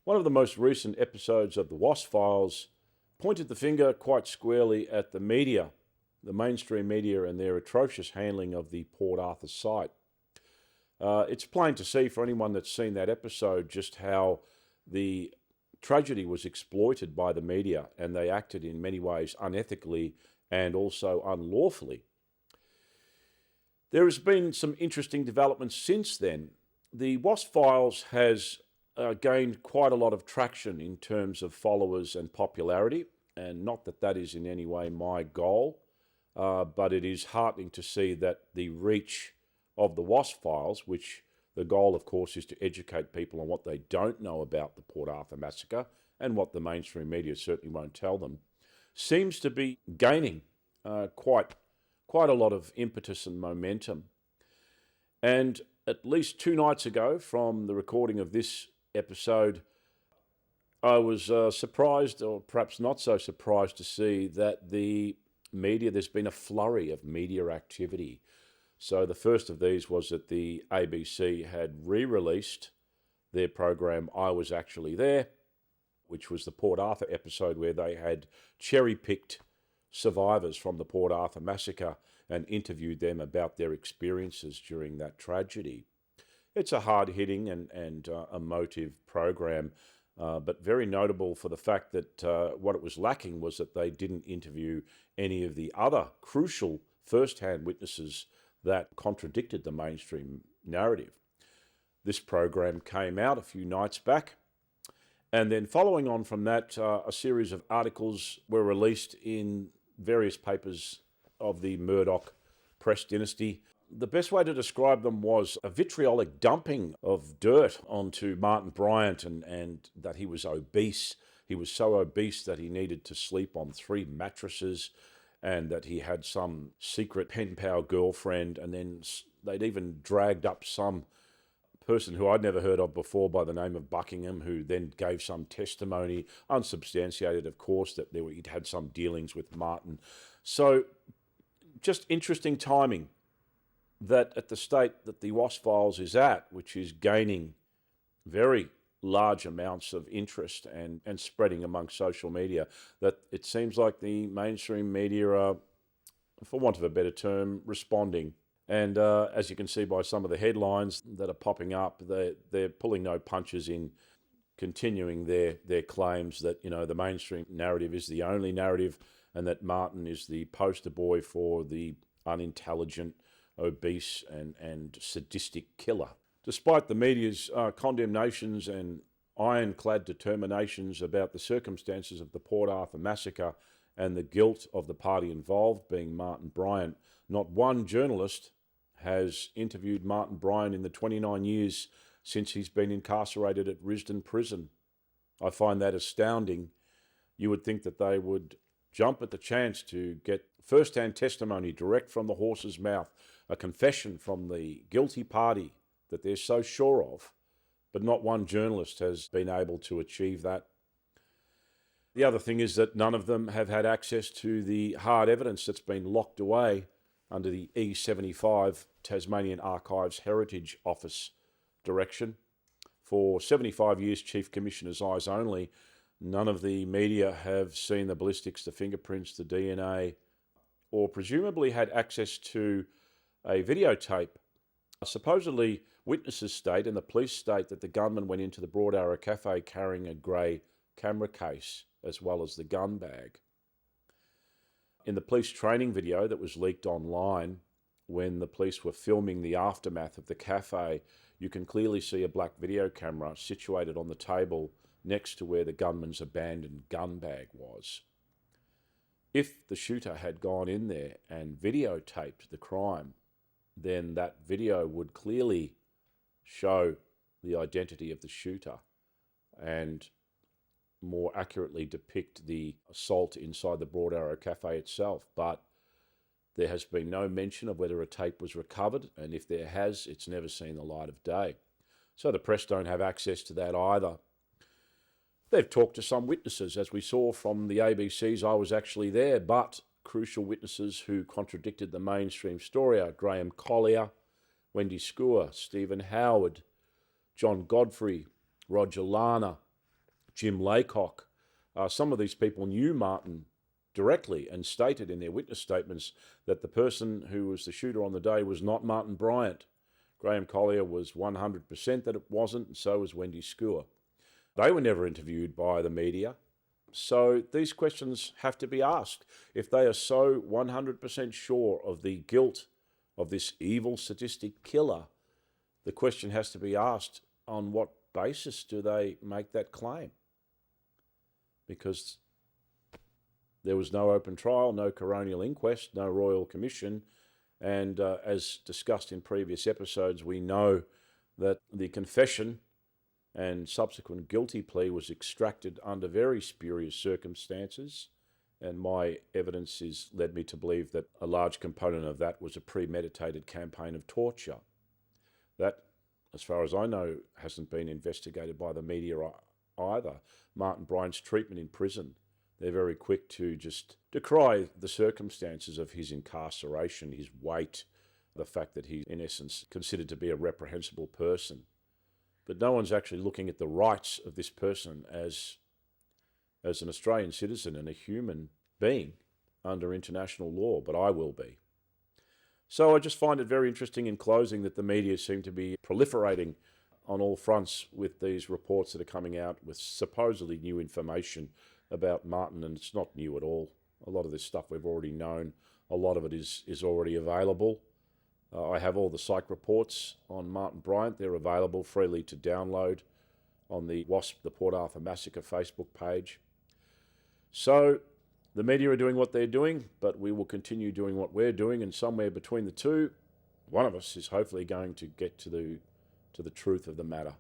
One of the most recent episodes of the Wasp Files pointed the finger quite squarely at the media, the mainstream media, and their atrocious handling of the Port Arthur site. It's plain to see for anyone that's seen that episode just how the tragedy was exploited by the media, and they acted in many ways unethically and also unlawfully. There has been some interesting developments since then. The Wasp Files has gained quite a lot of traction in terms of followers and popularity, and not that that is in any way my goal, but it is heartening to see that the reach of the Wasp Files, which the goal, of course, is to educate people on what they don't know about the Port Arthur Massacre and what the mainstream media certainly won't tell them, seems to be gaining quite a lot of impetus and momentum. And at least 2 nights ago, from the recording of this episode, I was surprised, or perhaps not so surprised, to see that the media, there's been a flurry of media activity. So the first of these was that the ABC had re-released their program I Was Actually There, which was the Port Arthur episode where they had cherry-picked survivors from the Port Arthur Massacre and interviewed them about their experiences during that tragedy. It's a hard-hitting and emotive program, but very notable for the fact that what it was lacking was that they didn't interview any of the other crucial first-hand witnesses that contradicted the mainstream narrative. This program came out a few nights back, and then following on from that, a series of articles were released in various papers of the Murdoch press dynasty. The best way to describe them was a vitriolic dumping of dirt onto Martin Bryant and that he was obese. He was so obese that he needed to sleep on 3 mattresses, and that he had some secret pen pal girlfriend, and then they'd even dragged up some person who I'd never heard of before by the name of Buckingham, who then gave some testimony, unsubstantiated of course, that he'd had some dealings with Martin. So just interesting timing that at the state that the Wasp Files is at, which is gaining very large amounts of interest and spreading among social media, that it seems like the mainstream media are, for want of a better term, responding. And as you can see by some of the headlines that are popping up, they're pulling no punches in continuing their claims that, you know, the mainstream narrative is the only narrative and that Martin is the poster boy for the unintelligent, obese and sadistic killer. Despite the media's condemnations and ironclad determinations about the circumstances of the Port Arthur Massacre and the guilt of the party involved, being Martin Bryant, not one journalist has interviewed Martin Bryant in the 29 years since he's been incarcerated at Risdon Prison. I find that astounding. You would think that they would jump at the chance to get first-hand testimony direct from the horse's mouth, a confession from the guilty party that they're so sure of, but not one journalist has been able to achieve that. The other thing is that none of them have had access to the hard evidence that's been locked away under the E75 Tasmanian Archives Heritage Office direction. For 75 years, Chief Commissioner's eyes only, none of the media have seen the ballistics, the fingerprints, the DNA, or presumably had access to a videotape. Supposedly, witnesses state and the police state that the gunman went into the Broad Arrow Cafe carrying a grey camera case as well as the gun bag. In the police training video that was leaked online, when the police were filming the aftermath of the cafe, you can clearly see a black video camera situated on the table next to where the gunman's abandoned gun bag was. If the shooter had gone in there and videotaped the crime, then that video would clearly show the identity of the shooter and more accurately depict the assault inside the Broad Arrow Cafe itself. But there has been no mention of whether a tape was recovered, and if there has, it's never seen the light of day. So the press don't have access to that either. They've talked to some witnesses, as we saw from the ABC's I Was Actually There, but crucial witnesses who contradicted the mainstream story are Graham Collier, Wendy Skua, Stephen Howard, John Godfrey, Roger Lana, Jim Laycock. Some of these people knew Martin directly and stated in their witness statements that the person who was the shooter on the day was not Martin Bryant. Graham Collier was 100% that it wasn't, and so was Wendy Skua. They were never interviewed by the media. So these questions have to be asked. If they are so 100% sure of the guilt of this evil, sadistic killer, the question has to be asked, on what basis do they make that claim? Because there was no open trial, no coronial inquest, no royal commission, and as discussed in previous episodes, we know that the confession and subsequent guilty plea was extracted under very spurious circumstances, and my evidence led me to believe that a large component of that was a premeditated campaign of torture. That, as far as I know, hasn't been investigated by the media either. Martin Bryant's treatment in prison, they're very quick to just decry the circumstances of his incarceration, his weight, the fact that he's in essence considered to be a reprehensible person. But no one's actually looking at the rights of this person as an Australian citizen and a human being under international law, but I will be. So I just find it very interesting in closing that the media seem to be proliferating on all fronts with these reports that are coming out with supposedly new information about Martin, and it's not new at all. A lot of this stuff we've already known. A lot of it is already available. I have all the Psych reports on Martin Bryant. They're available freely to download on the Wasp, the Port Arthur Massacre Facebook page. So the media are doing what they're doing, but we will continue doing what we're doing, and somewhere between the two, one of us is hopefully going to get to the truth of the matter.